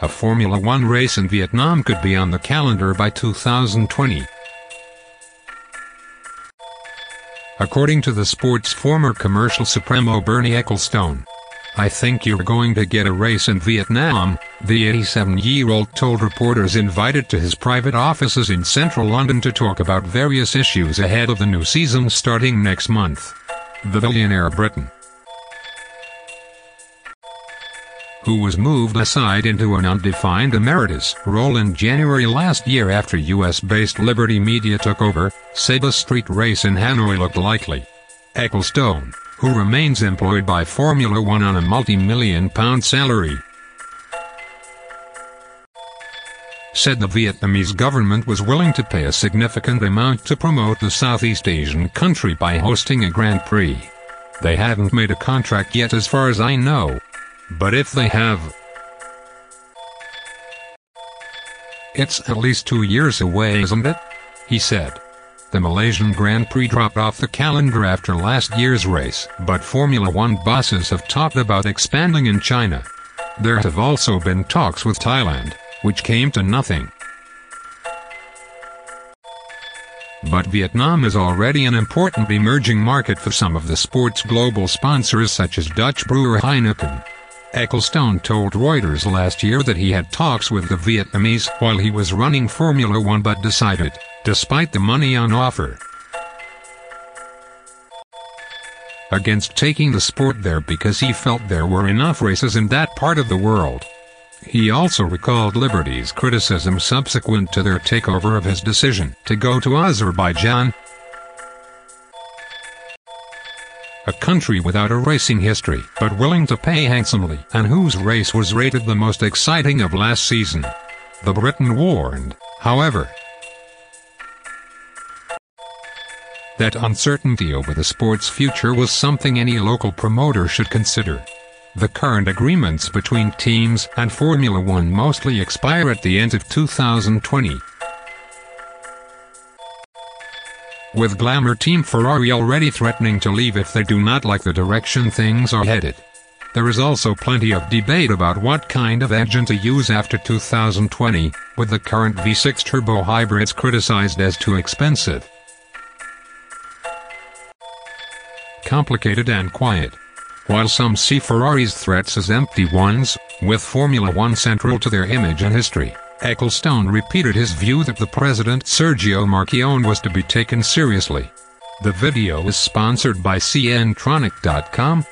A Formula One race in Vietnam could be on the calendar by 2020. According to the sport's former commercial supremo Bernie Ecclestone, "I think you're going to get a race in Vietnam," the 87-year-old told reporters invited to his private offices in central London to talk about various issues ahead of the new season starting next month. The billionaire Briton, who was moved aside into an undefined emeritus role in January last year after US-based Liberty Media took over, said a street race in Hanoi looked likely. Ecclestone, who remains employed by Formula One on a multi-million-pound salary, said the Vietnamese government was willing to pay a significant amount to promote the Southeast Asian country by hosting a Grand Prix. "They haven't made a contract yet as far as I know. But if they have, it's at least 2 years away, isn't it?" he said. The Malaysian Grand Prix dropped off the calendar after last year's race, but Formula One bosses have talked about expanding in China. There have also been talks with Thailand, which came to nothing. But Vietnam is already an important emerging market for some of the sport's global sponsors such as Dutch brewer Heineken. Ecclestone told Reuters last year that he had talks with the Vietnamese while he was running Formula One but decided, despite the money on offer, against taking the sport there because he felt there were enough races in that part of the world. He also recalled Liberty's criticism subsequent to their takeover of his decision to go to Azerbaijan, a country without a racing history but willing to pay handsomely and whose race was rated the most exciting of last season. The Briton warned, however, that uncertainty over the sport's future was something any local promoter should consider. The current agreements between teams and Formula One mostly expire at the end of 2020. With glamour team Ferrari already threatening to leave if they do not like the direction things are headed. There is also plenty of debate about what kind of engine to use after 2020, with the current V6 turbo hybrids criticized as too expensive, complicated and quiet, while some see Ferrari's threats as empty ones, with Formula One central to their image and history. Ecclestone repeated his view that the president Sergio Marchionne was to be taken seriously. The video is sponsored by CNtronic.com.